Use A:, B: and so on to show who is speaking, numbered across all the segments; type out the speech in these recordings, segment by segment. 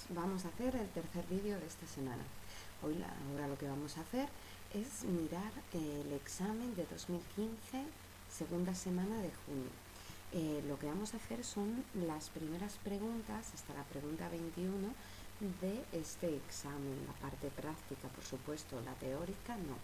A: vamos a hacer el tercer vídeo de esta semana. Ahora lo que vamos a hacer es mirar el examen de 2015, segunda semana de junio. Lo que vamos a hacer son las primeras preguntas, hasta la pregunta 21 de este examen, la parte práctica, por supuesto, la teórica no.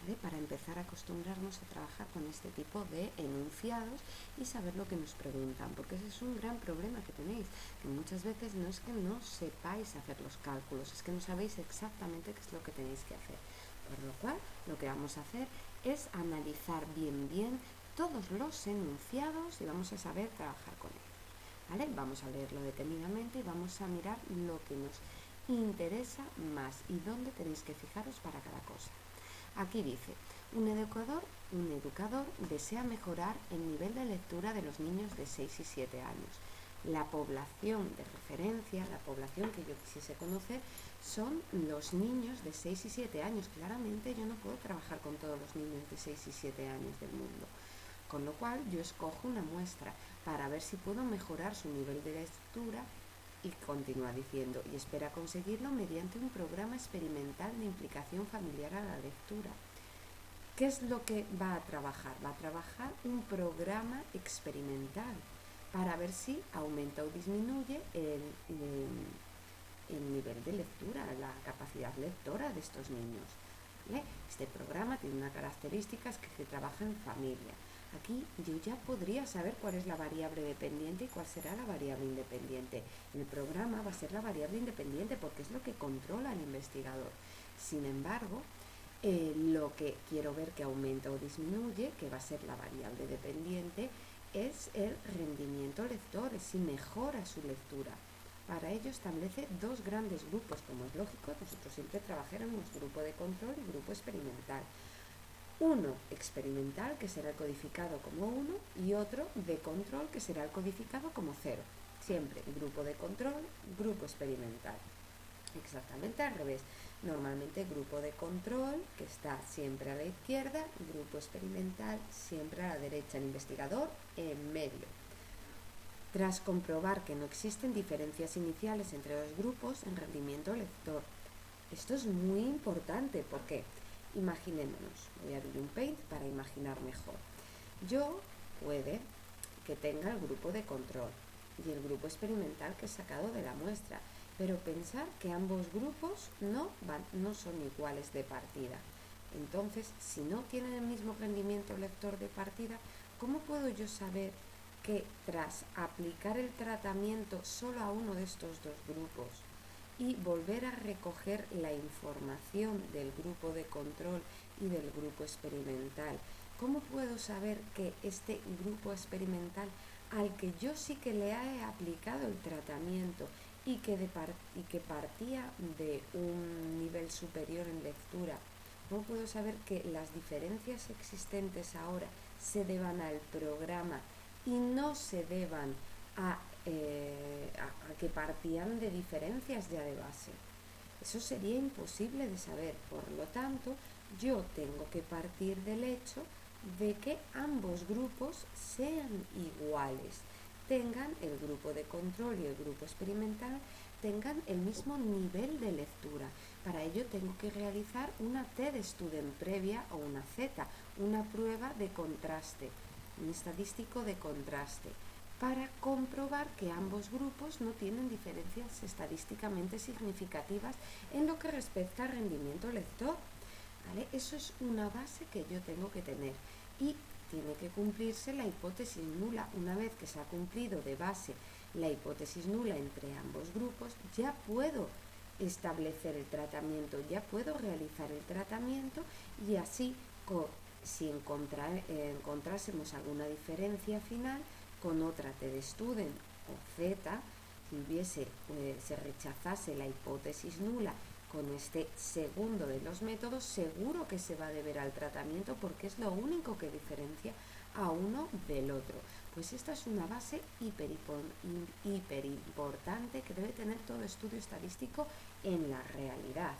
A: ¿Vale? Para empezar a acostumbrarnos a trabajar con este tipo de enunciados y saber lo que nos preguntan, porque ese es un gran problema que tenéis, que muchas veces no es que no sepáis hacer los cálculos, es que no sabéis exactamente qué es lo que tenéis que hacer. Por lo cual, lo que vamos a hacer es analizar bien todos los enunciados y vamos a saber trabajar con ellos. ¿Vale? Vamos a leerlo detenidamente y vamos a mirar lo que nos interesa más y dónde tenéis que fijaros para cada cosa. Aquí dice, un educador desea mejorar el nivel de lectura de los niños de 6 y 7 años. La población de referencia, la población que yo quisiese conocer, son los niños de 6 y 7 años. Claramente yo no puedo trabajar con todos los niños de 6 y 7 años del mundo. Con lo cual yo escojo una muestra para ver si puedo mejorar su nivel de lectura y continúa diciendo, y espera conseguirlo mediante un programa experimental de implicación familiar a la lectura. ¿Qué es lo que va a trabajar? Va a trabajar un programa experimental para ver si aumenta o disminuye el nivel de lectura, la capacidad lectora de estos niños. ¿Vale? Este programa tiene una característica, es que se trabaja en familia. Aquí yo ya podría saber cuál es la variable dependiente y cuál será la variable independiente. El programa va a ser la variable independiente porque es lo que controla el investigador. Sin embargo, lo que quiero ver que aumenta o disminuye, que va a ser la variable dependiente, es el rendimiento lector, es si mejora su lectura. Para ello establece dos grandes grupos, como es lógico, nosotros siempre trabajaremos grupo de control y grupo experimental. Uno experimental, que será el codificado como 1, y otro de control, que será el codificado como 0. Siempre grupo de control, grupo experimental. Exactamente al revés. Normalmente grupo de control, que está siempre a la izquierda, grupo experimental siempre a la derecha, el investigador en medio. Tras comprobar que no existen diferencias iniciales entre los grupos en rendimiento lector. Esto es muy importante porque imaginémonos, voy a abrir un Paint para imaginar mejor. Yo puede que tenga el grupo de control y el grupo experimental que he sacado de la muestra, pero pensar que ambos grupos no son iguales de partida. Entonces, si no tienen el mismo rendimiento lector de partida, ¿cómo puedo yo saber que tras aplicar el tratamiento solo a uno de estos dos grupos y volver a recoger la información del grupo de control y del grupo experimental, cómo puedo saber que este grupo experimental al que yo sí que le he aplicado el tratamiento y que partía de un nivel superior en lectura, cómo puedo saber que las diferencias existentes ahora se deban al programa y no se deban a que partían de diferencias ya de base? Eso sería imposible de saber, por lo tanto, yo tengo que partir del hecho de que ambos grupos sean iguales, tengan el grupo de control y el grupo experimental, tengan el mismo nivel de lectura. Para ello tengo que realizar una T-de-Student previa o una Z, una prueba de contraste, un estadístico de contraste, para comprobar que ambos grupos no tienen diferencias estadísticamente significativas en lo que respecta al rendimiento lector. ¿Vale? Eso es una base que yo tengo que tener y tiene que cumplirse la hipótesis nula. Una vez que se ha cumplido de base la hipótesis nula entre ambos grupos, ya puedo establecer el tratamiento, ya puedo realizar el tratamiento y así, si encontrásemos alguna diferencia final con otra T-de-Student o Z, si se rechazase la hipótesis nula con este segundo de los métodos, seguro que se va a deber al tratamiento porque es lo único que diferencia a uno del otro. Pues esta es una base hiper importante que debe tener todo estudio estadístico en la realidad.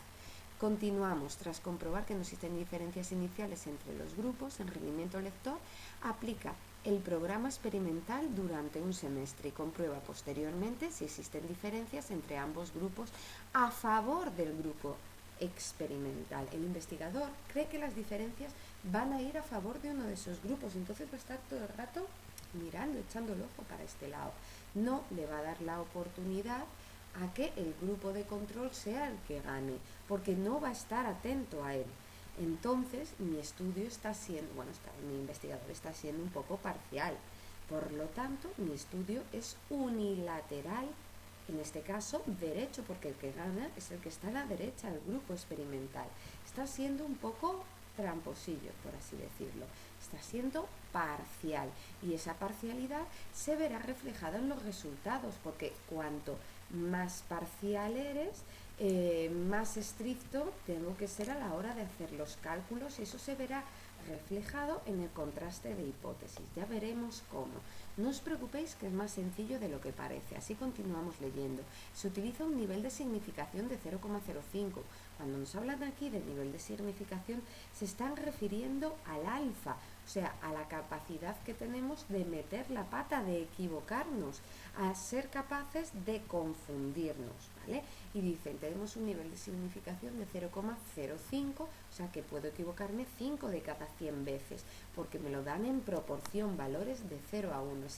A: Continuamos. Tras comprobar que no existen diferencias iniciales entre los grupos en rendimiento lector, aplica el programa experimental durante un semestre y comprueba posteriormente si existen diferencias entre ambos grupos a favor del grupo experimental. El investigador cree que las diferencias van a ir a favor de uno de esos grupos, entonces va a estar todo el rato mirando, echando el ojo para este lado. No le va a dar la oportunidad a que el grupo de control sea el que gane, porque no va a estar atento a él. Entonces mi estudio está siendo, mi investigador está siendo un poco parcial. Por lo tanto, mi estudio es unilateral, en este caso derecho, porque el que gana es el que está a la derecha del grupo experimental. Está siendo un poco tramposillo, por así decirlo. Está siendo parcial y esa parcialidad se verá reflejada en los resultados, porque cuanto más parcial eres, más estricto tengo que ser a la hora de hacer los cálculos y eso se verá reflejado en el contraste de hipótesis. Ya veremos cómo. No os preocupéis que es más sencillo de lo que parece. Así continuamos leyendo. Se utiliza un nivel de significación de 0,05. Cuando nos hablan aquí de nivel de significación se están refiriendo al alfa, o sea, a la capacidad que tenemos de meter la pata, de equivocarnos, a ser capaces de confundirnos, ¿vale? Y dicen, tenemos un nivel de significación de 0,05, o sea que puedo equivocarme 5 de cada 100 veces, porque me lo dan en proporción, valores de 0 a 1,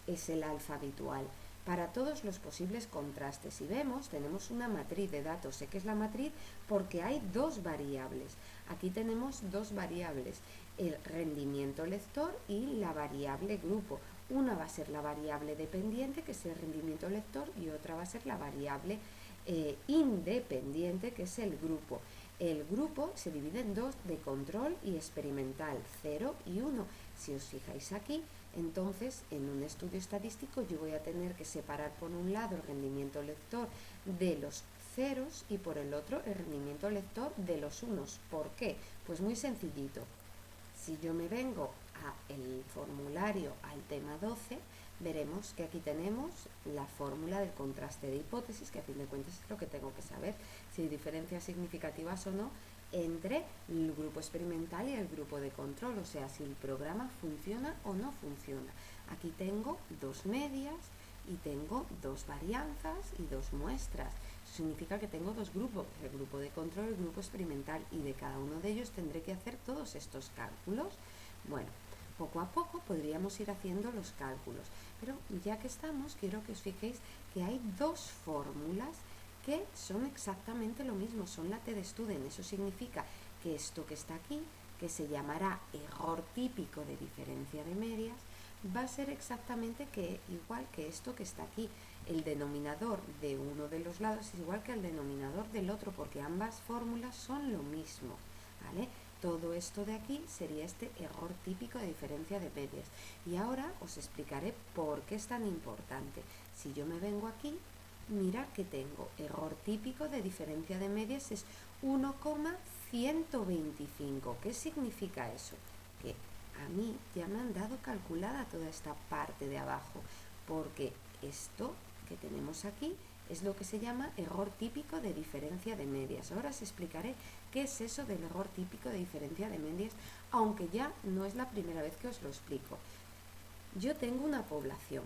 A: es el alfa habitual. Para todos los posibles contrastes, y vemos, tenemos una matriz de datos. Sé que es la matriz porque hay dos variables. Aquí tenemos dos variables, el rendimiento lector y la variable grupo. Una va a ser la variable dependiente, que es el rendimiento lector, y otra va a ser la variable independiente, que es el grupo. El grupo se divide en dos, de control y experimental, 0 y 1. Si os fijáis aquí, entonces en un estudio estadístico yo voy a tener que separar por un lado el rendimiento lector de los ceros y por el otro el rendimiento lector de los unos. ¿Por qué? Pues muy sencillito. Si yo me vengo al formulario, al tema 12, veremos que aquí tenemos la fórmula del contraste de hipótesis, que a fin de cuentas es lo que tengo que saber, si hay diferencias significativas o no entre el grupo experimental y el grupo de control, o sea, si el programa funciona o no funciona. Aquí tengo dos medias y tengo dos varianzas y dos muestras. Eso significa que tengo dos grupos, el grupo de control y el grupo experimental, y de cada uno de ellos tendré que hacer todos estos cálculos. Bueno, poco a poco podríamos ir haciendo los cálculos, pero ya que estamos, quiero que os fijéis que hay dos fórmulas que son exactamente lo mismo, son la T-de-Student. Eso significa que esto que está aquí, que se llamará error típico de diferencia de medias, va a ser exactamente igual que esto que está aquí. El denominador de uno de los lados es igual que el denominador del otro, porque ambas fórmulas son lo mismo, ¿vale? Todo esto de aquí sería este error típico de diferencia de medias. Y ahora os explicaré por qué es tan importante. Si yo me vengo aquí, mirad que tengo error típico de diferencia de medias es 1,125. ¿Qué significa eso? Que a mí ya me han dado calculada toda esta parte de abajo, porque esto que tenemos aquí es lo que se llama error típico de diferencia de medias. Ahora os explicaré qué es eso del error típico de diferencia de medias, aunque ya no es la primera vez que os lo explico. Yo tengo una población,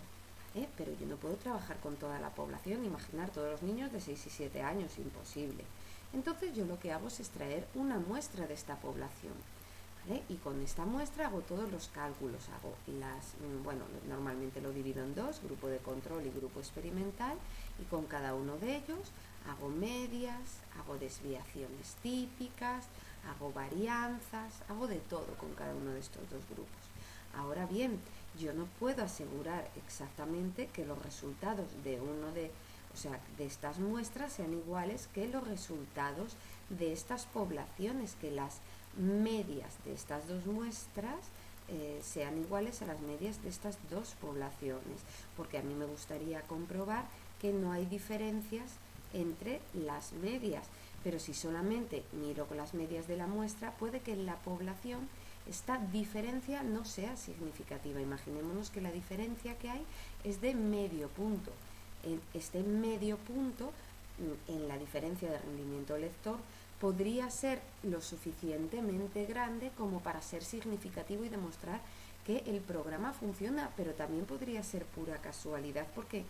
A: pero yo no puedo trabajar con toda la población, imaginar todos los niños de 6 y 7 años, imposible. Entonces yo lo que hago es extraer una muestra de esta población, ¿vale? Y con esta muestra hago todos los cálculos, normalmente lo divido en dos, grupo de control y grupo experimental, y con cada uno de ellos hago medias, hago desviaciones típicas, hago varianzas, hago de todo con cada uno de estos dos grupos. Ahora bien, yo no puedo asegurar exactamente que los resultados de de estas muestras sean iguales que los resultados de estas poblaciones, que las medias de estas dos muestras sean iguales a las medias de estas dos poblaciones, porque a mí me gustaría comprobar que no hay diferencias entre las medias, pero si solamente miro con las medias de la muestra, puede que en la población esta diferencia no sea significativa. Imaginémonos que la diferencia que hay es de medio punto. Este medio punto en la diferencia de rendimiento lector podría ser lo suficientemente grande como para ser significativo y demostrar que el programa funciona, pero también podría ser pura casualidad porque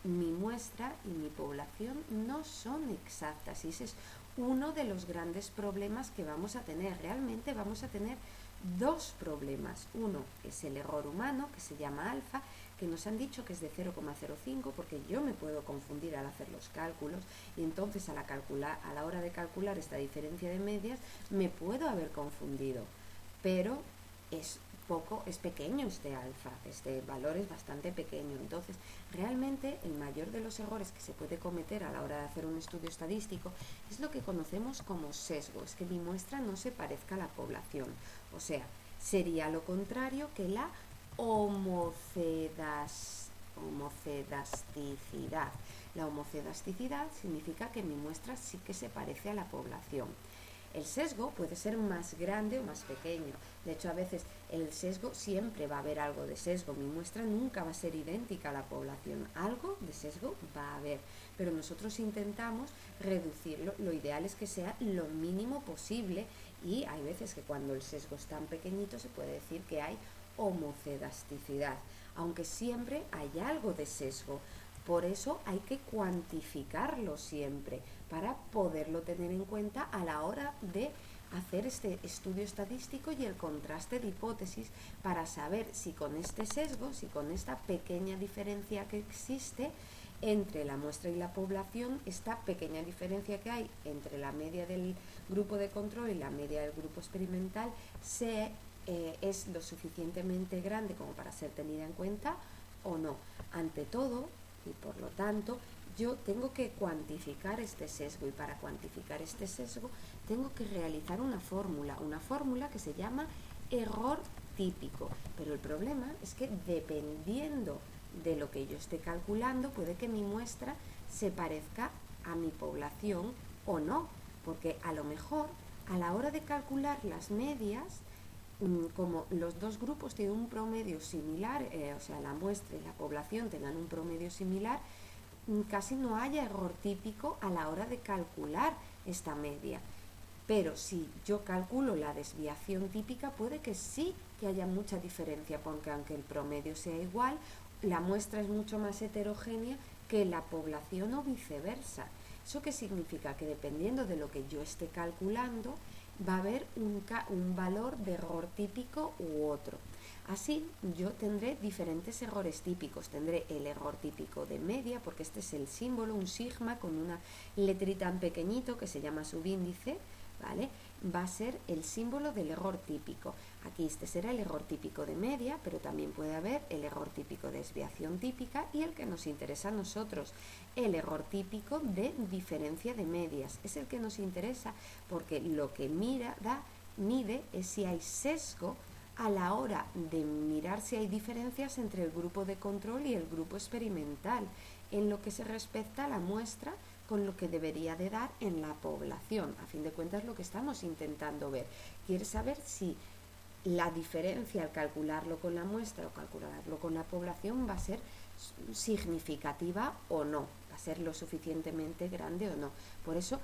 A: mi muestra y mi población no son exactas, y ese es uno de los grandes problemas que vamos a tener. Realmente vamos a tener dos problemas. Uno es el error humano, que se llama alfa, que nos han dicho que es de 0,05, porque yo me puedo confundir al hacer los cálculos, y entonces a la hora de calcular esta diferencia de medias me puedo haber confundido, pero es pequeño este alfa, este valor es bastante pequeño. Entonces realmente el mayor de los errores que se puede cometer a la hora de hacer un estudio estadístico es lo que conocemos como sesgo, es que mi muestra no se parezca a la población, o sea, sería lo contrario que la homocedasticidad. La homocedasticidad significa que mi muestra sí que se parece a la población. El sesgo puede ser más grande o más pequeño. De hecho, a veces el sesgo, siempre va a haber algo de sesgo. Mi muestra nunca va a ser idéntica a la población. Algo de sesgo va a haber. Pero nosotros intentamos reducirlo. Lo ideal es que sea lo mínimo posible. Y hay veces que cuando el sesgo es tan pequeñito se puede decir que hay homocedasticidad. Aunque siempre hay algo de sesgo. Por eso hay que cuantificarlo siempre para poderlo tener en cuenta a la hora de hacer este estudio estadístico y el contraste de hipótesis, para saber si con este sesgo, si con esta pequeña diferencia que existe entre la muestra y la población, esta pequeña diferencia que hay entre la media del grupo de control y la media del grupo experimental es lo suficientemente grande como para ser tenida en cuenta o no. Ante todo, y por lo tanto, yo tengo que cuantificar este sesgo, y para cuantificar este sesgo tengo que realizar una fórmula que se llama error típico. Pero el problema es que dependiendo de lo que yo esté calculando, puede que mi muestra se parezca a mi población o no, porque a lo mejor a la hora de calcular las medias, como los dos grupos tienen un promedio similar, o sea, la muestra y la población tengan un promedio similar, casi no haya error típico a la hora de calcular esta media. Pero si yo calculo la desviación típica, puede que sí que haya mucha diferencia, porque aunque el promedio sea igual, la muestra es mucho más heterogénea que la población o viceversa. ¿Eso qué significa? Que dependiendo de lo que yo esté calculando, va a haber un valor de error típico u otro. Así yo tendré diferentes errores típicos. Tendré el error típico de media, porque este es el símbolo, un sigma con una letrita tan pequeñito que se llama subíndice, ¿vale? Va a ser el símbolo del error típico. Aquí este será el error típico de media, pero también puede haber el error típico de desviación típica y el que nos interesa a nosotros, el error típico de diferencia de medias. Es el que nos interesa porque lo que mide es si hay sesgo a la hora de mirar si hay diferencias entre el grupo de control y el grupo experimental en lo que se respecta a la muestra con lo que debería de dar en la población. A fin de cuentas, lo que estamos intentando ver. Quiere saber si la diferencia al calcularlo con la muestra o calcularlo con la población va a ser significativa o no, va a ser lo suficientemente grande o no. Por eso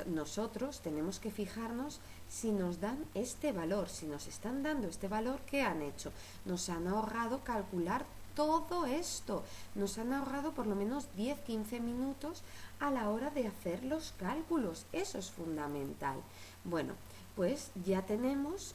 A: nosotros tenemos que fijarnos si nos dan este valor. Si nos están dando este valor, ¿qué han hecho? Nos han ahorrado calcular todo esto, nos han ahorrado por lo menos 10-15 minutos a la hora de hacer los cálculos. Eso es fundamental. Bueno, pues ya tenemos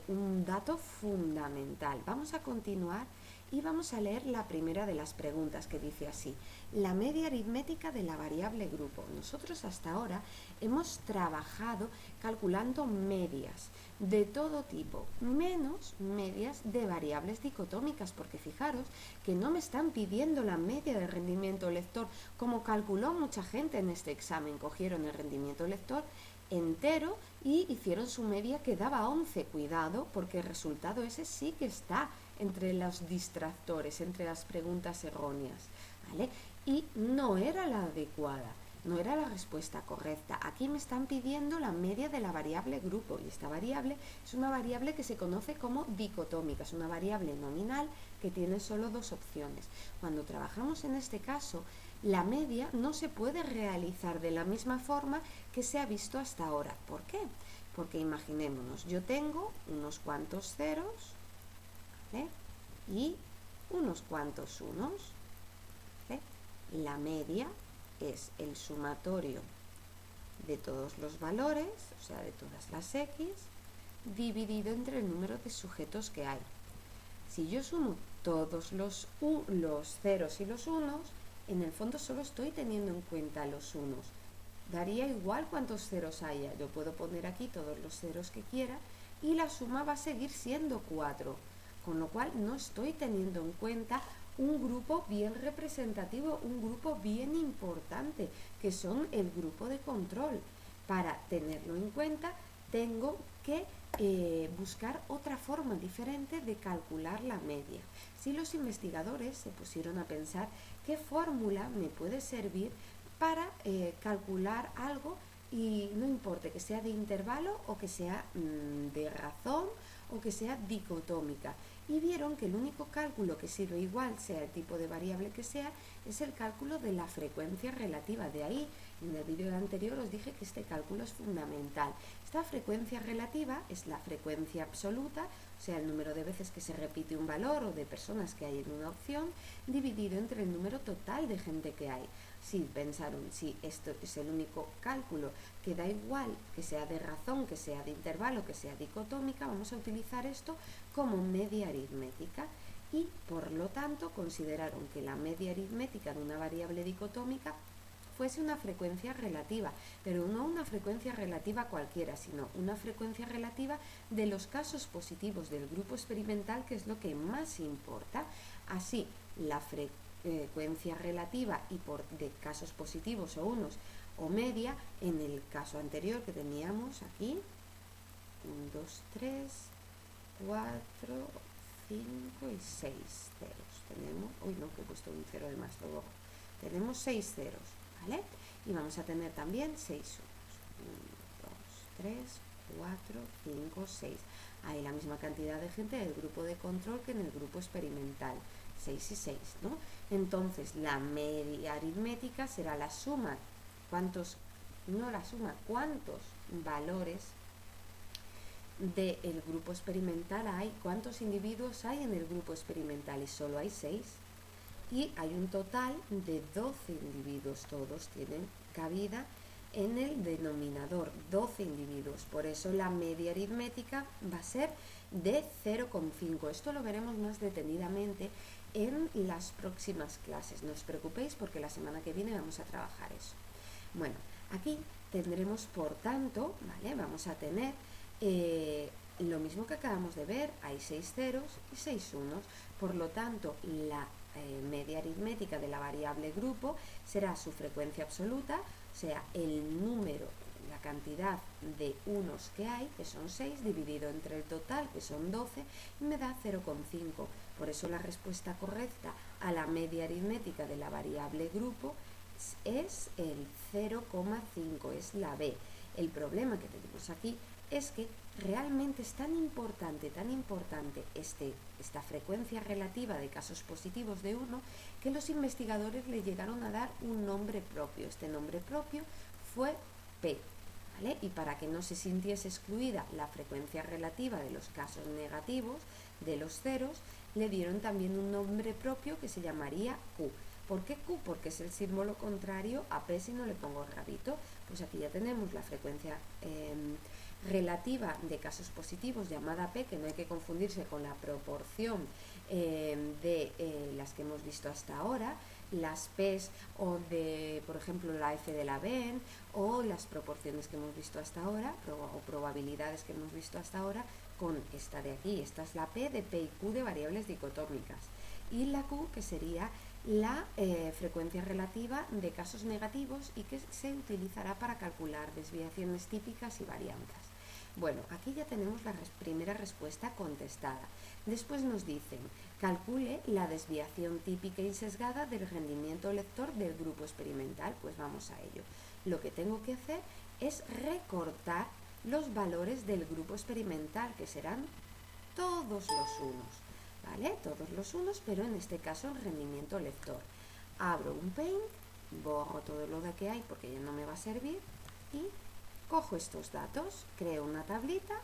A: un dato fundamental. Vamos a continuar y vamos a leer la primera de las preguntas, que dice así: la media aritmética de la variable grupo. Nosotros hasta ahora hemos trabajado calculando medias de todo tipo, menos medias de variables dicotómicas, porque fijaros que no me están pidiendo la media de rendimiento lector, como calculó mucha gente en este examen. Cogieron el rendimiento lector entero y hicieron su media, que daba 11. Cuidado, porque el resultado ese sí que está entre los distractores, entre las preguntas erróneas, ¿vale? Y no era la adecuada, no era la respuesta correcta. Aquí me están pidiendo la media de la variable grupo, y esta variable es una variable que se conoce como dicotómica, es una variable nominal que tiene solo dos opciones. Cuando trabajamos en este caso, la media no se puede realizar de la misma forma que se ha visto hasta ahora. ¿Por qué? Porque imaginémonos, yo tengo unos cuantos ceros ¿vale? Y unos cuantos unos, ¿vale? La media es el sumatorio de todos los valores, o sea, de todas las x, dividido entre el número de sujetos que hay. Si yo sumo todos los ceros y los unos, en el fondo solo estoy teniendo en cuenta los unos. Daría igual cuántos ceros haya. Yo puedo poner aquí todos los ceros que quiera y la suma va a seguir siendo 4. Con lo cual no estoy teniendo en cuenta un grupo bien representativo, un grupo bien importante, que son el grupo de control. Para tenerlo en cuenta, tengo que buscar otra forma diferente de calcular la media. Si los investigadores se pusieron a pensar qué fórmula me puede servir para calcular algo, y no importa que sea de intervalo o que sea de razón o que sea dicotómica, y vieron que el único cálculo que sirve igual, sea el tipo de variable que sea, es el cálculo de la frecuencia relativa. De ahí, en el vídeo anterior os dije que este cálculo es fundamental. Esta frecuencia relativa es la frecuencia absoluta, o sea, el número de veces que se repite un valor o de personas que hay en una opción, dividido entre el número total de gente que hay. Si pensaron, si esto es el único cálculo que da igual que sea de razón, que sea de intervalo, que sea dicotómica, vamos a utilizar esto como media aritmética, y por lo tanto consideraron que la media aritmética de una variable dicotómica fuese una frecuencia relativa, pero no una frecuencia relativa cualquiera, sino una frecuencia relativa de los casos positivos del grupo experimental, que es lo que más importa. Así, la frecuencia relativa y de casos positivos o unos o media, en el caso anterior que teníamos aquí, 1, 2, 3, 4, 5 y 6 ceros. Tenemos, no, que he puesto un cero de más, luego tenemos 6 ceros, ¿vale? Y vamos a tener también 6 unos. 1, 2, 3, 4, 5, 6. Hay la misma cantidad de gente del grupo de control que en el grupo experimental, 6 y 6, ¿no? Entonces, la media aritmética será la suma, cuántos valores del grupo experimental hay, cuántos individuos hay en el grupo experimental, y solo hay 6. Y hay un total de 12 individuos, todos tienen cabida en el denominador, 12 individuos. Por eso la media aritmética va a ser de 0,5. Esto lo veremos más detenidamente en las próximas clases. No os preocupéis porque la semana que viene vamos a trabajar eso. Bueno, aquí tendremos, por tanto, ¿vale? Vamos a tener lo mismo que acabamos de ver, hay 6 ceros y 6 unos. Por lo tanto, la media aritmética de la variable grupo será su frecuencia absoluta, o sea, el número, la cantidad de unos que hay, que son 6, dividido entre el total, que son 12, y me da 0,5. Por eso la respuesta correcta a la media aritmética de la variable grupo es el 0,5, es la B. El problema que tenemos aquí es que realmente es tan importante esta frecuencia relativa de casos positivos de 1, que los investigadores le llegaron a dar un nombre propio. Este nombre propio fue P, ¿vale? Y para que no se sintiese excluida la frecuencia relativa de los casos negativos, de los ceros, le dieron también un nombre propio que se llamaría Q. ¿Por qué Q? Porque es el símbolo contrario a P si no le pongo el rabito. Pues aquí ya tenemos la frecuencia relativa de casos positivos llamada P, que no hay que confundirse con la proporción de las que hemos visto hasta ahora, las P's o de, por ejemplo, la F de la Venn, o las proporciones que hemos visto hasta ahora, o probabilidades que hemos visto hasta ahora, con esta de aquí. Esta es la P de P y Q de variables dicotómicas, y la Q, que sería la frecuencia relativa de casos negativos y que se utilizará para calcular desviaciones típicas y varianzas. Bueno, aquí ya tenemos la primera respuesta contestada. Después nos dicen, calcule la desviación típica y sesgada del rendimiento lector del grupo experimental. Pues vamos a ello. Lo que tengo que hacer es recortar los valores del grupo experimental, que serán todos los unos, ¿vale? Todos los unos, pero en este caso el rendimiento lector. Abro un Paint, borro todo lo de que hay porque ya no me va a servir, y cojo estos datos, creo una tablita,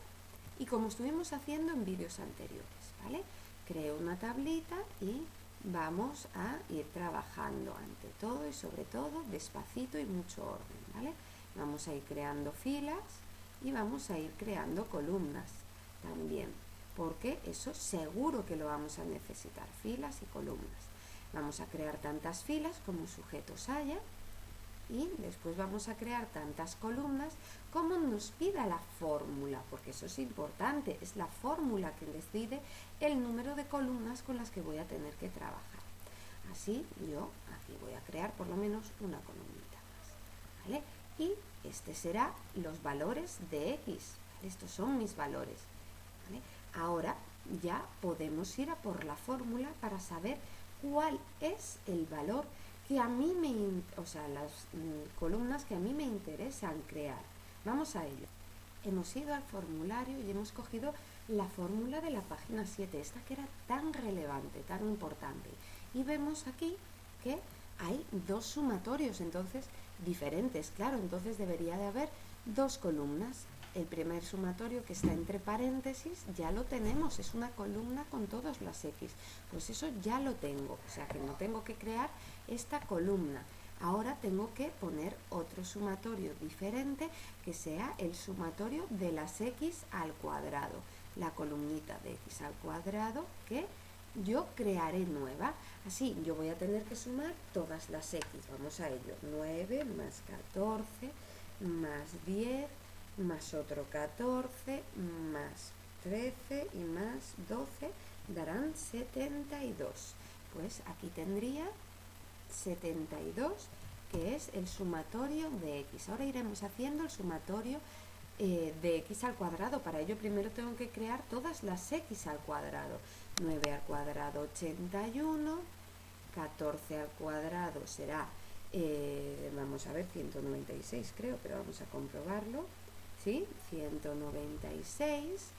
A: y como estuvimos haciendo en vídeos anteriores, ¿vale? creo una tablita y vamos a ir trabajando ante todo y sobre todo despacito y mucho orden, ¿vale? Vamos a ir creando filas y vamos a ir creando columnas también, porque eso seguro que lo vamos a necesitar, filas y columnas. Vamos a crear tantas filas como sujetos haya y después vamos a crear tantas columnas como nos pida la fórmula, porque eso es importante, es la fórmula que decide el número de columnas con las que voy a tener que trabajar. Así yo aquí voy a crear por lo menos una columnita más, ¿vale? Y este será los valores de X, ¿vale? Estos son mis valores, ¿vale? Ahora ya podemos ir a por la fórmula para saber cuál es el valor que a mí las columnas que a mí me interesan crear. Vamos a ello. Hemos ido al formulario y hemos cogido la fórmula de la página 7, esta que era tan relevante, tan importante. Y vemos aquí que hay dos sumatorios, entonces diferentes, claro, entonces debería de haber dos columnas. El primer sumatorio que está entre paréntesis ya lo tenemos, es una columna con todas las X, pues eso ya lo tengo, o sea que no tengo que crear esta columna. Ahora tengo que poner otro sumatorio diferente que sea el sumatorio de las X al cuadrado, la columnita de X al cuadrado que yo crearé nueva. Así yo voy a tener que sumar todas las X, vamos a ello, 9 más 14 más 10 más otro 14, más 13 y más 12 darán 72. Pues aquí tendría 72, que es el sumatorio de X. Ahora iremos haciendo el sumatorio de X al cuadrado. Para ello primero tengo que crear todas las X al cuadrado. 9 al cuadrado 81, 14 al cuadrado será, vamos a ver, 196 creo, pero vamos a comprobarlo. ¿Sí? 196,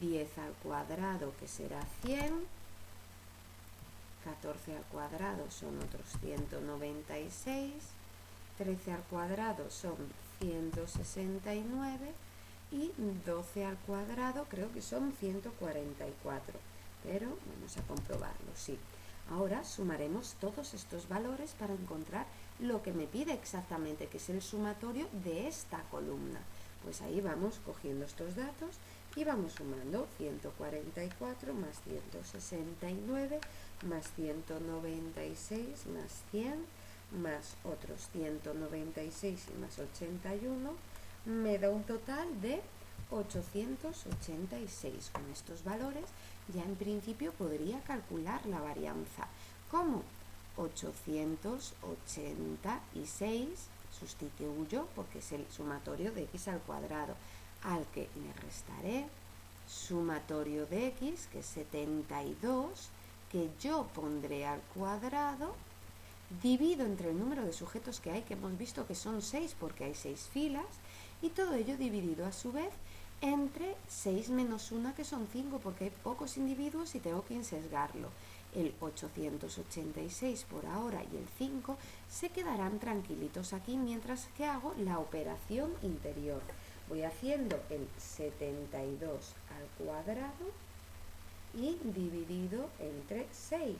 A: 10 al cuadrado que será 100, 14 al cuadrado son otros 196, 13 al cuadrado son 169 y 12 al cuadrado creo que son 144, pero vamos a comprobarlo, sí. Ahora sumaremos todos estos valores para encontrar lo que me pide exactamente, que es el sumatorio de esta columna. Pues ahí vamos cogiendo estos datos y vamos sumando 144 más 169 más 196 más 100 más otros 196 y más 81 me da un total de 886. Con estos valores ya en principio podría calcular la varianza. ¿Cómo? 886 sustituyo porque es el sumatorio de X al cuadrado, al que le restaré sumatorio de X, que es 72, que yo pondré al cuadrado, divido entre el número de sujetos que hay, que hemos visto que son 6 porque hay 6 filas, y todo ello dividido a su vez entre 6 menos 1, que son 5, porque hay pocos individuos y tengo que insesgarlo. El 886 por ahora y el 5 se quedarán tranquilitos aquí mientras que hago la operación interior. Voy haciendo el 72 al cuadrado y dividido entre 6.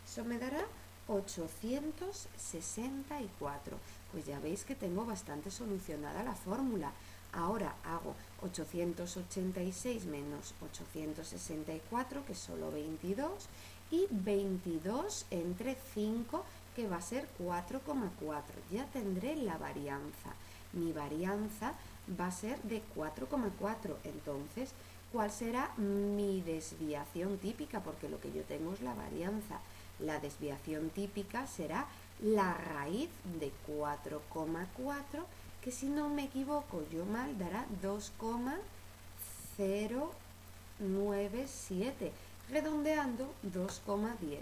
A: Eso me dará 864. Pues ya veis que tengo bastante solucionada la fórmula. Ahora hago 886 menos 864, que es solo 22, y 22 entre 5, que va a ser 4,4. Ya tendré la varianza. Mi varianza va a ser de 4,4. Entonces, ¿cuál será mi desviación típica? Porque lo que yo tengo es la varianza. La desviación típica será la raíz de 4,4, que si no me equivoco yo mal dará 2,097, redondeando 2,10.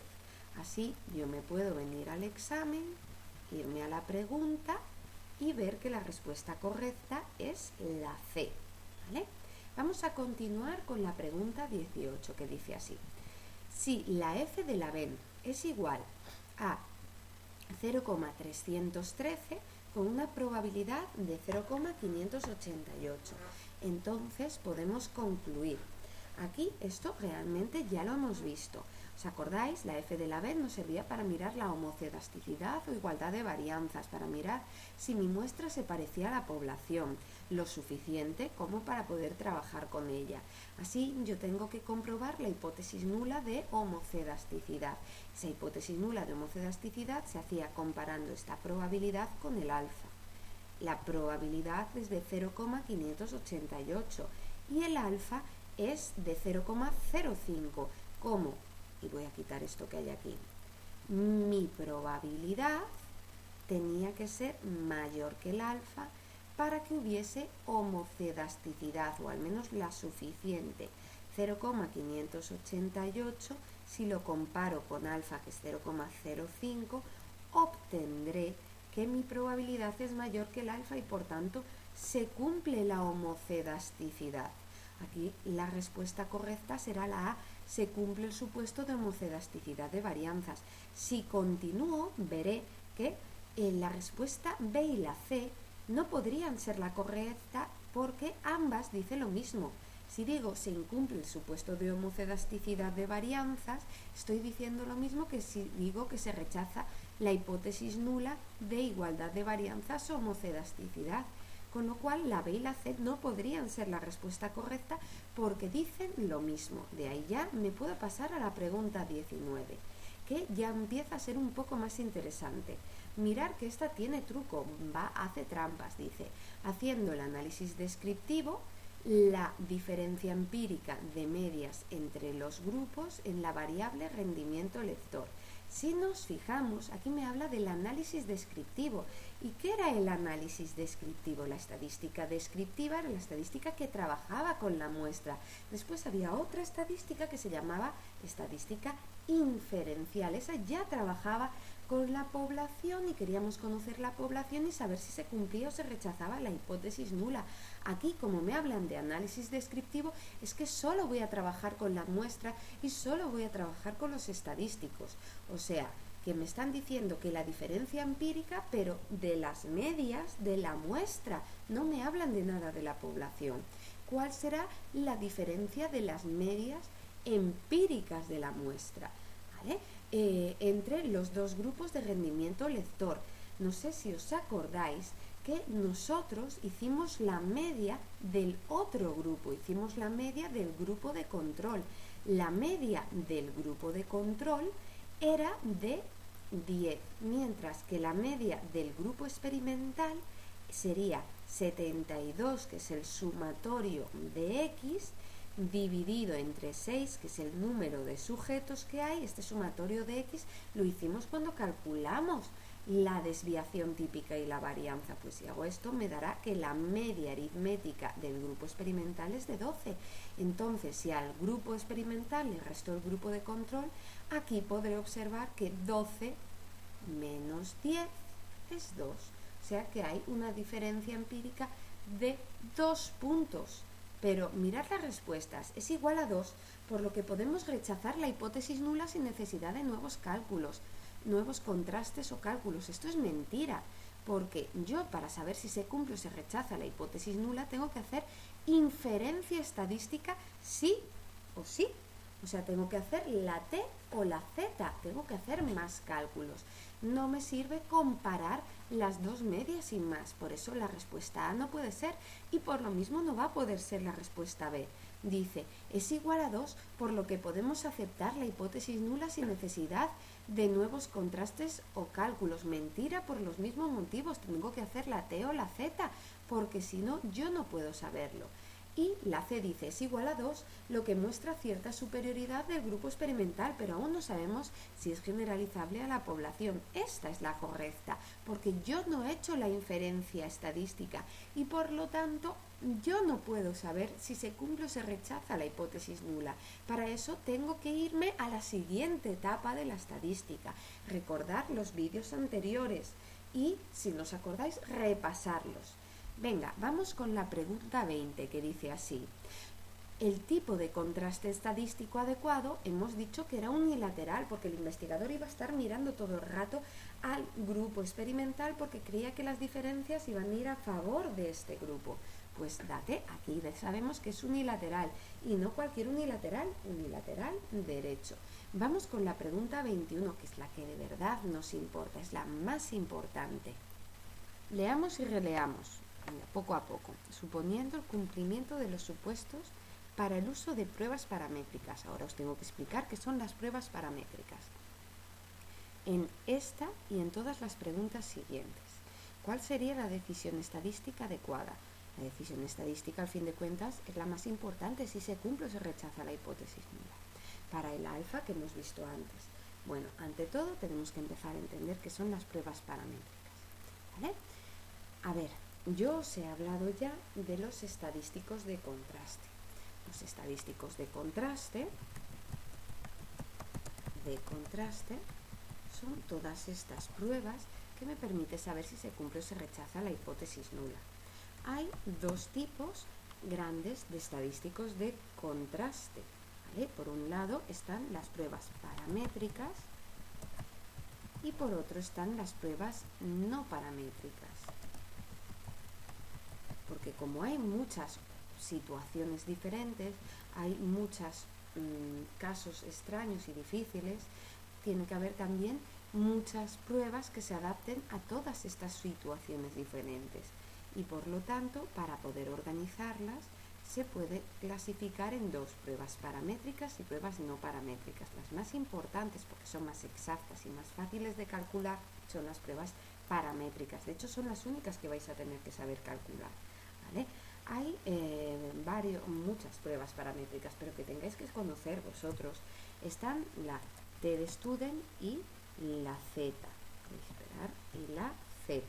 A: Así yo me puedo venir al examen, irme a la pregunta y ver que la respuesta correcta es la C, ¿vale? Vamos a continuar con la pregunta 18, que dice así: si la f de la ven es igual a 0,313 con una probabilidad de 0,588, entonces podemos concluir. Aquí esto realmente ya lo hemos visto. ¿Os acordáis? La f de la b nos servía para mirar la homocedasticidad o igualdad de varianzas, para mirar si mi muestra se parecía a la población, lo suficiente como para poder trabajar con ella. Así yo tengo que comprobar la hipótesis nula de homocedasticidad. Esa hipótesis nula de homocedasticidad se hacía comparando esta probabilidad con el alfa. La probabilidad es de 0,588 y el alfa es de 0,05. ¿Cómo? Y voy a quitar esto que hay aquí. Mi probabilidad tenía que ser mayor que el alfa para que hubiese homocedasticidad, o al menos la suficiente. 0,588, si lo comparo con alfa, que es 0,05, obtendré que mi probabilidad es mayor que el alfa y por tanto se cumple la homocedasticidad. Aquí la respuesta correcta será la A, se cumple el supuesto de homocedasticidad de varianzas. Si continúo, veré que la respuesta B y la C no podrían ser la correcta porque ambas dicen lo mismo. Si digo se incumple el supuesto de homocedasticidad de varianzas, estoy diciendo lo mismo que si digo que se rechaza la hipótesis nula de igualdad de varianzas o homocedasticidad. Con lo cual la B y la C no podrían ser la respuesta correcta porque dicen lo mismo. De ahí ya me puedo pasar a la pregunta 19, que ya empieza a ser un poco más interesante. Mirar que esta tiene truco, hace trampas, dice, haciendo el análisis descriptivo, la diferencia empírica de medias entre los grupos en la variable rendimiento lector. Si nos fijamos, aquí me habla del análisis descriptivo. ¿Y qué era el análisis descriptivo? La estadística descriptiva era la estadística que trabajaba con la muestra. Después había otra estadística que se llamaba estadística inferencial. Esa ya trabajaba con la población y queríamos conocer la población y saber si se cumplía o se rechazaba la hipótesis nula. Aquí, como me hablan de análisis descriptivo, es que solo voy a trabajar con la muestra y solo voy a trabajar con los estadísticos. O sea, que me están diciendo que la diferencia empírica, pero de las medias de la muestra, no me hablan de nada de la población. ¿Cuál será la diferencia de las medias empíricas de la muestra? ¿Vale? Entre los dos grupos de rendimiento lector. No sé si os acordáis que nosotros hicimos la media del otro grupo, hicimos la media del grupo de control. La media del grupo de control era de 10, mientras que la media del grupo experimental sería 72, que es el sumatorio de X, dividido entre 6, que es el número de sujetos que hay. Este sumatorio de X lo hicimos cuando calculamos la desviación típica y la varianza. Pues si hago esto me dará que la media aritmética del grupo experimental es de 12. Entonces, si al grupo experimental le resto el grupo de control, aquí podré observar que 12 menos 10 es 2. O sea que hay una diferencia empírica de 2 puntos. Pero mirad las respuestas, es igual a 2, por lo que podemos rechazar la hipótesis nula sin necesidad de nuevos cálculos, nuevos contrastes o cálculos. Esto es mentira, porque yo para saber si se cumple o se rechaza la hipótesis nula tengo que hacer inferencia estadística sí o sí. O sea, tengo que hacer la T o la Z, tengo que hacer más cálculos. No me sirve comparar las dos medias sin más, por eso la respuesta A no puede ser y por lo mismo no va a poder ser la respuesta B. Dice, es igual a 2, por lo que podemos aceptar la hipótesis nula sin necesidad de nuevos contrastes o cálculos. Mentira, por los mismos motivos, tengo que hacer la T o la Z, porque si no, yo no puedo saberlo. Y la C dice es igual a 2, lo que muestra cierta superioridad del grupo experimental, pero aún no sabemos si es generalizable a la población. Esta es la correcta, porque yo no he hecho la inferencia estadística y por lo tanto yo no puedo saber si se cumple o se rechaza la hipótesis nula. Para eso tengo que irme a la siguiente etapa de la estadística, recordar los vídeos anteriores y, si no os acordáis, repasarlos. Venga, vamos con la pregunta 20 que dice así. El tipo de contraste estadístico adecuado hemos dicho que era unilateral porque el investigador iba a estar mirando todo el rato al grupo experimental porque creía que las diferencias iban a ir a favor de este grupo. Pues date, aquí sabemos que es unilateral y no cualquier unilateral, unilateral derecho. Vamos con la pregunta 21, que es la que de verdad nos importa, es la más importante. Leamos y releamos, poco a poco, suponiendo el cumplimiento de los supuestos para el uso de pruebas paramétricas. Ahora os tengo que explicar qué son las pruebas paramétricas. En esta y en todas las preguntas siguientes, ¿cuál sería la decisión estadística adecuada? La decisión estadística, al fin de cuentas, es la más importante si se cumple o se rechaza la hipótesis nula. Para el alfa, que hemos visto antes. Bueno, ante todo tenemos que empezar a entender qué son las pruebas paramétricas, ¿vale? A ver, yo os he hablado ya de los estadísticos de contraste. Los estadísticos de contraste son todas estas pruebas que me permiten saber si se cumple o se rechaza la hipótesis nula. Hay dos tipos grandes de estadísticos de contraste, ¿vale? Por un lado están las pruebas paramétricas y por otro están las pruebas no paramétricas. Porque como hay muchas situaciones diferentes, hay muchos casos extraños y difíciles, tiene que haber también muchas pruebas que se adapten a todas estas situaciones diferentes. Y por lo tanto, para poder organizarlas, se puede clasificar en dos, pruebas paramétricas y pruebas no paramétricas. Las más importantes, porque son más exactas y más fáciles de calcular, son las pruebas paramétricas. De hecho, son las únicas que vais a tener que saber calcular, ¿vale? Hay muchas pruebas paramétricas, pero que tengáis que conocer vosotros. Están la T-de-Student y la Z. Y la Z.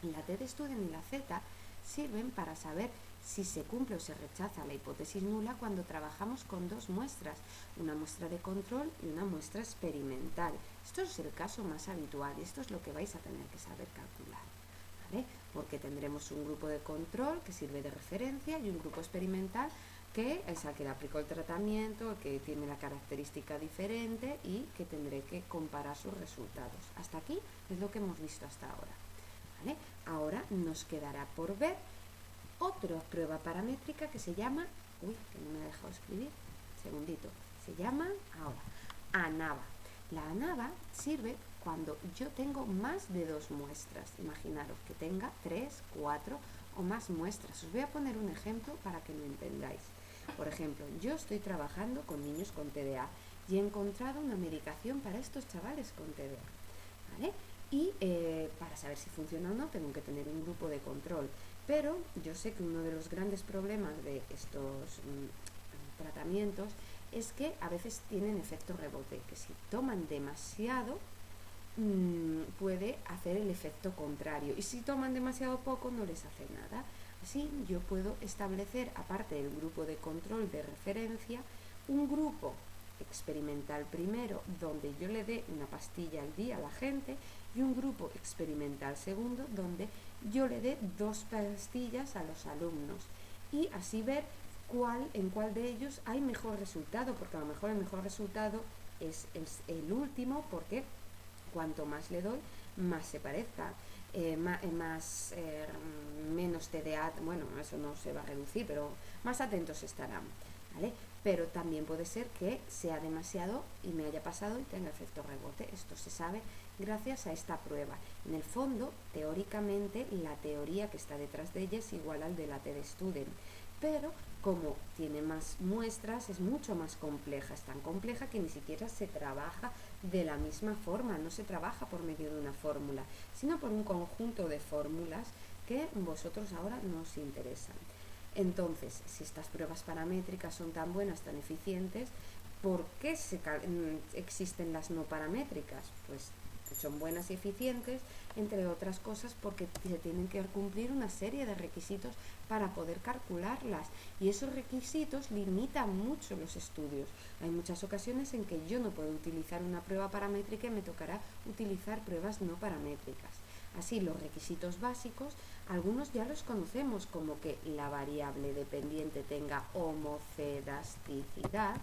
A: La T-de-Student y la Z sirven para saber si se cumple o se rechaza la hipótesis nula cuando trabajamos con dos muestras, una muestra de control y una muestra experimental. Esto es el caso más habitual y esto es lo que vais a tener que saber calcular, ¿vale? Porque tendremos un grupo de control que sirve de referencia y un grupo experimental que es al que le aplico el tratamiento, el que tiene la característica diferente y que tendré que comparar sus resultados. Hasta aquí es lo que hemos visto hasta ahora, ¿vale? Ahora nos quedará por ver otra prueba paramétrica que se llama, que no me ha dejado escribir, segundito, se llama ahora ANAVA. La ANAVA sirve cuando yo tengo más de dos muestras. Imaginaros que tenga 3, 4 o más muestras. Os voy a poner un ejemplo para que lo entendáis. Por ejemplo, yo estoy trabajando con niños con TDA y he encontrado una medicación para estos chavales con TDA, ¿vale? Y para saber si funciona o no tengo que tener un grupo de control. Pero yo sé que uno de los grandes problemas de estos tratamientos es que a veces tienen efecto rebote, que si toman demasiado puede hacer el efecto contrario y si toman demasiado poco no les hace nada. Así yo puedo establecer, aparte del grupo de control de referencia, un grupo experimental primero donde yo le dé una pastilla al día a la gente y un grupo experimental segundo donde yo le dé 2 pastillas a los alumnos y así ver en cuál de ellos hay mejor resultado, porque a lo mejor el mejor resultado es el último, porque cuanto más le doy, más se parezca, menos TDA, bueno, eso no se va a reducir, pero más atentos estarán, ¿vale? Pero también puede ser que sea demasiado y me haya pasado y tenga efecto rebote. Esto se sabe gracias a esta prueba. En el fondo, teóricamente, la teoría que está detrás de ella es igual al de la T-de-Student, pero como tiene más muestras es mucho más compleja, es tan compleja que ni siquiera se trabaja de la misma forma, no se trabaja por medio de una fórmula, sino por un conjunto de fórmulas que vosotros ahora no os interesan. Entonces, si estas pruebas paramétricas son tan buenas, tan eficientes, ¿por qué existen las no paramétricas? Pues son buenas y eficientes, entre otras cosas, porque se tienen que cumplir una serie de requisitos para poder calcularlas y esos requisitos limitan mucho los estudios. Hay muchas ocasiones en que yo no puedo utilizar una prueba paramétrica y me tocará utilizar pruebas no paramétricas. Así, los requisitos básicos, algunos ya los conocemos, como que la variable dependiente tenga homocedasticidad,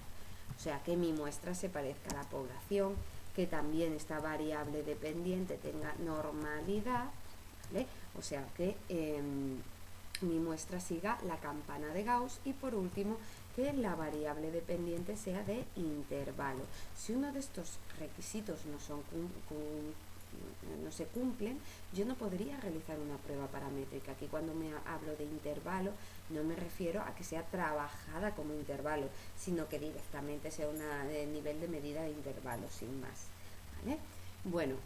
A: o sea, que mi muestra se parezca a la población, que también esta variable dependiente tenga normalidad, ¿vale? O sea, que mi muestra siga la campana de Gauss y por último que la variable dependiente sea de intervalo. Si uno de estos requisitos no se cumplen, yo no podría realizar una prueba paramétrica. Aquí cuando me hablo de intervalo no me refiero a que sea trabajada como intervalo, sino que directamente sea un nivel de medida de intervalo, sin más, ¿vale? Bueno,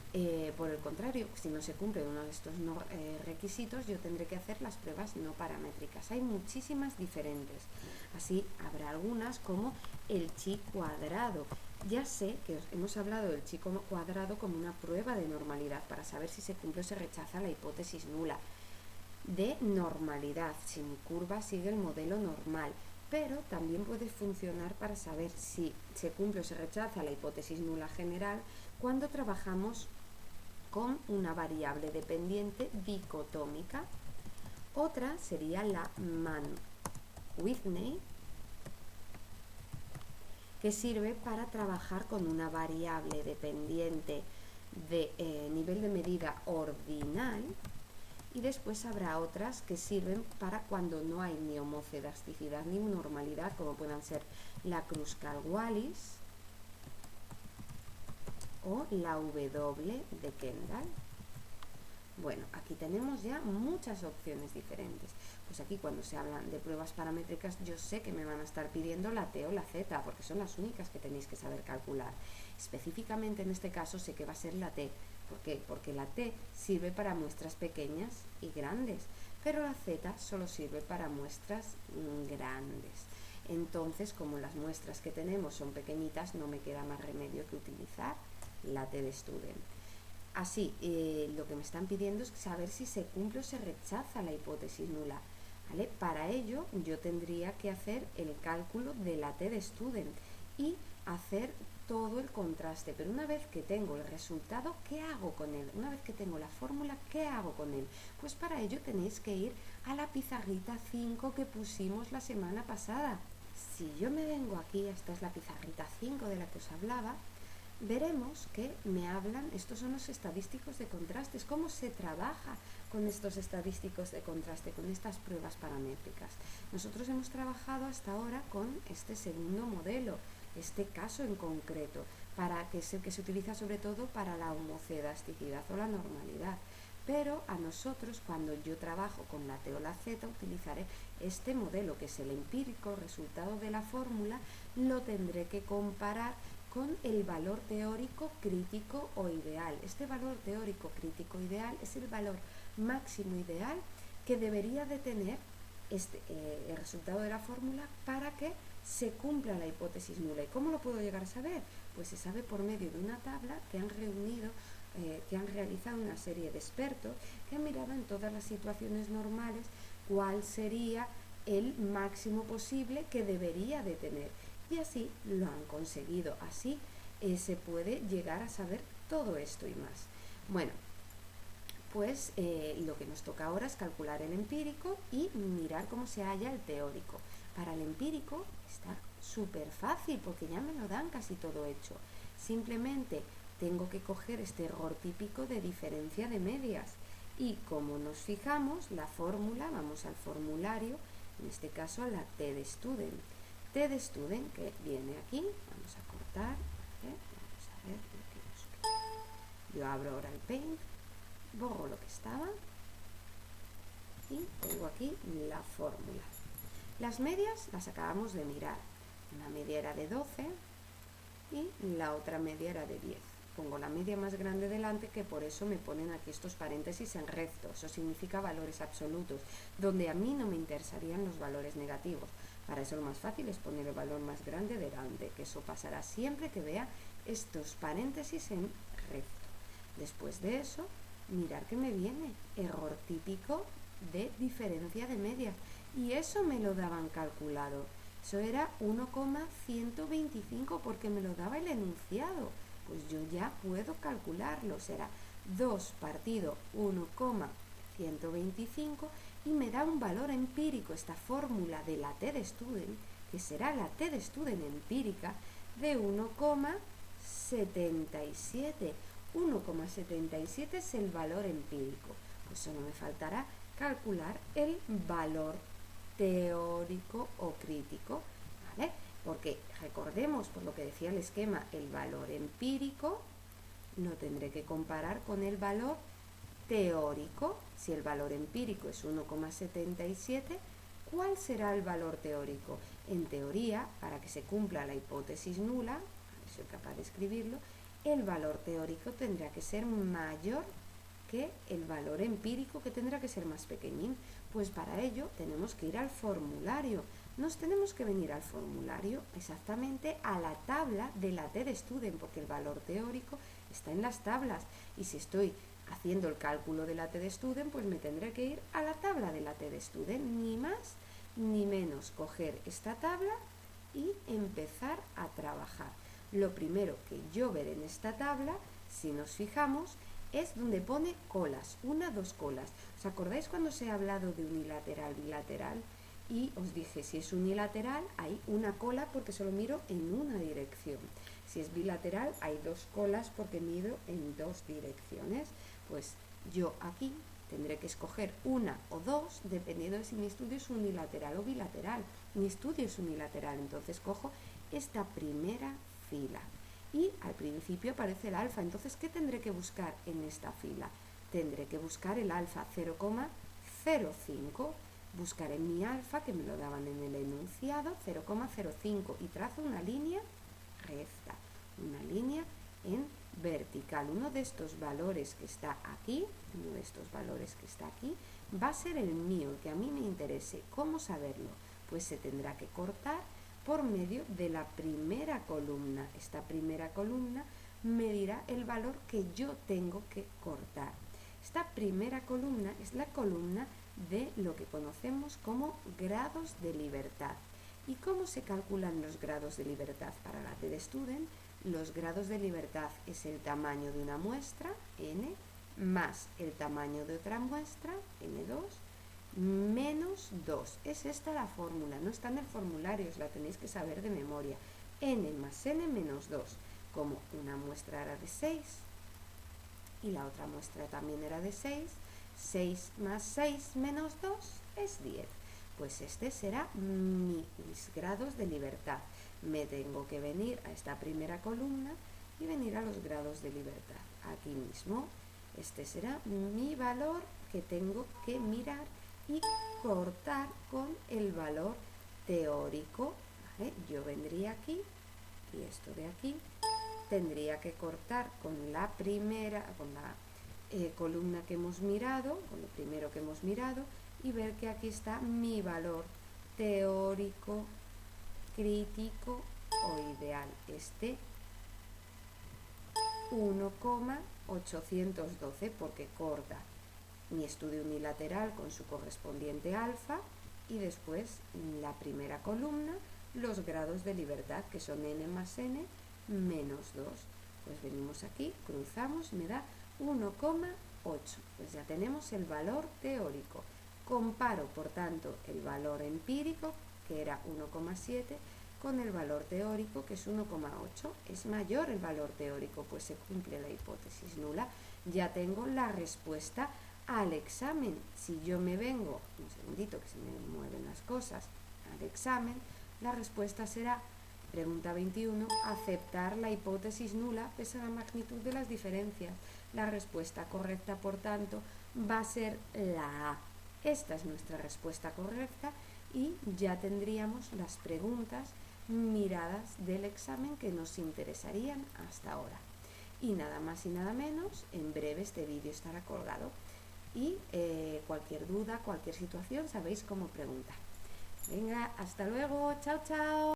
A: por el contrario, si no se cumple uno de estos requisitos, yo tendré que hacer las pruebas no paramétricas. Hay muchísimas diferentes. Así habrá algunas como el chi cuadrado. Ya sé que hemos hablado del chi cuadrado como una prueba de normalidad para saber si se cumple o se rechaza la hipótesis nula. De normalidad, si mi curva sigue el modelo normal, pero también puede funcionar para saber si se cumple o se rechaza la hipótesis nula general cuando trabajamos con una variable dependiente dicotómica. Otra sería la Mann-Whitney, que sirve para trabajar con una variable dependiente de nivel de medida ordinal. Y después habrá otras que sirven para cuando no hay ni homocedasticidad ni normalidad, como puedan ser la Kruskal-Wallis o la W de Kendall. Bueno, aquí tenemos ya muchas opciones diferentes. Pues aquí cuando se hablan de pruebas paramétricas yo sé que me van a estar pidiendo la T o la Z, porque son las únicas que tenéis que saber calcular. Específicamente en este caso sé que va a ser la T. ¿Por qué? Porque la T sirve para muestras pequeñas y grandes, pero la Z solo sirve para muestras grandes. Entonces, como las muestras que tenemos son pequeñitas, no me queda más remedio que utilizar la T de Student. Así, lo que me están pidiendo es saber si se cumple o se rechaza la hipótesis nula, ¿vale? Para ello, yo tendría que hacer el cálculo de la T de Student y hacer todo el contraste, pero una vez que tengo el resultado, ¿qué hago con él? Una vez que tengo la fórmula, ¿qué hago con él? Pues para ello tenéis que ir a la pizarrita 5 que pusimos la semana pasada. Si yo me vengo aquí, esta es la pizarrita 5 de la que os hablaba, veremos que me hablan, estos son los estadísticos de contrastes, cómo se trabaja con estos estadísticos de contraste, con estas pruebas paramétricas. Nosotros hemos trabajado hasta ahora con este segundo modelo, este caso en concreto, para que es el que se utiliza sobre todo para la homocedasticidad o la normalidad. Pero a nosotros, cuando yo trabajo con la T o la Z, utilizaré este modelo, que es el empírico, resultado de la fórmula, lo tendré que comparar con el valor teórico crítico o ideal. Este valor teórico crítico ideal es el valor máximo ideal que debería de tener el resultado de la fórmula para que se cumpla la hipótesis nula. ¿Y cómo lo puedo llegar a saber? Pues se sabe por medio de una tabla que han realizado una serie de expertos que han mirado en todas las situaciones normales cuál sería el máximo posible que debería de tener. Y así lo han conseguido. Así se puede llegar a saber todo esto y más. Bueno, pues lo que nos toca ahora es calcular el empírico y mirar cómo se halla el teórico. Para el empírico está súper fácil porque ya me lo dan casi todo hecho. Simplemente tengo que coger este error típico de diferencia de medias. Y como nos fijamos, la fórmula, vamos al formulario, en este caso a la T de Student. T de Student que viene aquí, vamos a cortar, ¿vale? Vamos a ver lo que nos queda. Yo abro ahora el Paint, borro lo que estaba y pongo aquí la fórmula. Las medias las acabamos de mirar, una media era de 12 y la otra media era de 10. Pongo la media más grande delante, que por eso me ponen aquí estos paréntesis en recto, eso significa valores absolutos, donde a mí no me interesarían los valores negativos. Para eso lo más fácil es poner el valor más grande delante, que eso pasará siempre que vea estos paréntesis en recto. Después de eso, mirar que me viene error típico de diferencia de medias, y eso me lo daban calculado. Eso era 1,125 porque me lo daba el enunciado. Pues yo ya puedo calcularlo, será 2 partido 1,125 y me da un valor empírico, esta fórmula de la T de Student, que será la T de Student empírica, de 1,77. 1,77 es el valor empírico. Pues solo me faltará calcular el valor teórico o crítico, ¿vale? Porque recordemos, por lo que decía el esquema, el valor empírico lo tendré que comparar con el valor teórico. Si el valor empírico es 1,77, ¿cuál será el valor teórico? En teoría, para que se cumpla la hipótesis nula, soy capaz de escribirlo, el valor teórico tendrá que ser mayor que el valor empírico, que tendrá que ser más pequeñín. Pues para ello tenemos que ir al formulario. Nos tenemos que venir al formulario, exactamente a la tabla de la TEDstudent, porque el valor teórico está en las tablas. Y si estoy haciendo el cálculo de la TEDstudent, pues me tendré que ir a la tabla de la TEDstudent, ni más ni menos, coger esta tabla y empezar a trabajar. Lo primero que yo veré en esta tabla, si nos fijamos, es donde pone colas, 1, 2 colas. ¿Os acordáis cuando se ha hablado de unilateral, bilateral? Y os dije, si es unilateral, hay una cola porque solo miro en una dirección. Si es bilateral, hay 2 colas porque miro en 2 direcciones. Pues yo aquí tendré que escoger 1 o 2, dependiendo de si mi estudio es unilateral o bilateral. Mi estudio es unilateral, entonces cojo esta primera fila. Y al principio aparece el alfa, entonces ¿qué tendré que buscar en esta fila? Tendré que buscar el alfa 0,05, buscaré mi alfa, que me lo daban en el enunciado, 0,05, y trazo una línea recta, una línea en vertical. Uno de estos valores que está aquí, va a ser el mío, el que a mí me interese. ¿Cómo saberlo? Pues se tendrá que cortar por medio de la primera columna. Esta primera columna me dirá el valor que yo tengo que cortar. Esta primera columna es la columna de lo que conocemos como grados de libertad. ¿Y cómo se calculan los grados de libertad para la TEDstudent? Los grados de libertad es el tamaño de una muestra, n, más el tamaño de otra muestra, n2, menos 2. Es esta la fórmula, no está en el formulario, os la tenéis que saber de memoria. N más n menos 2. Como una muestra era de 6 y la otra muestra también era de 6, 6 más 6 menos 2 es 10. Pues este será mis grados de libertad. Me tengo que venir a esta primera columna y venir a los grados de libertad. Aquí mismo, este será mi valor que tengo que mirar y cortar con el valor teórico, ¿vale? Yo vendría aquí y esto de aquí tendría que cortar con la primera, con la columna que hemos mirado, con lo primero que hemos mirado, y ver que aquí está mi valor teórico, crítico o ideal, este 1,812, porque corta mi estudio unilateral con su correspondiente alfa y después la primera columna los grados de libertad, que son n más n menos 2. Pues venimos aquí, cruzamos, me da 1,8. Pues ya tenemos el valor teórico. Comparo, por tanto, el valor empírico, que era 1,7, con el valor teórico, que es 1,8. Es mayor el valor teórico, pues se cumple la hipótesis nula. Ya tengo la respuesta al examen. Si yo me vengo, un segundito que se me mueven las cosas, al examen, la respuesta será, pregunta 21, aceptar la hipótesis nula pese a la magnitud de las diferencias. La respuesta correcta, por tanto, va a ser la A. Esta es nuestra respuesta correcta y ya tendríamos las preguntas miradas del examen que nos interesarían hasta ahora. Y nada más y nada menos, en breve este vídeo estará colgado. Y cualquier duda, cualquier situación, sabéis cómo preguntar. Venga, hasta luego, chao, chao.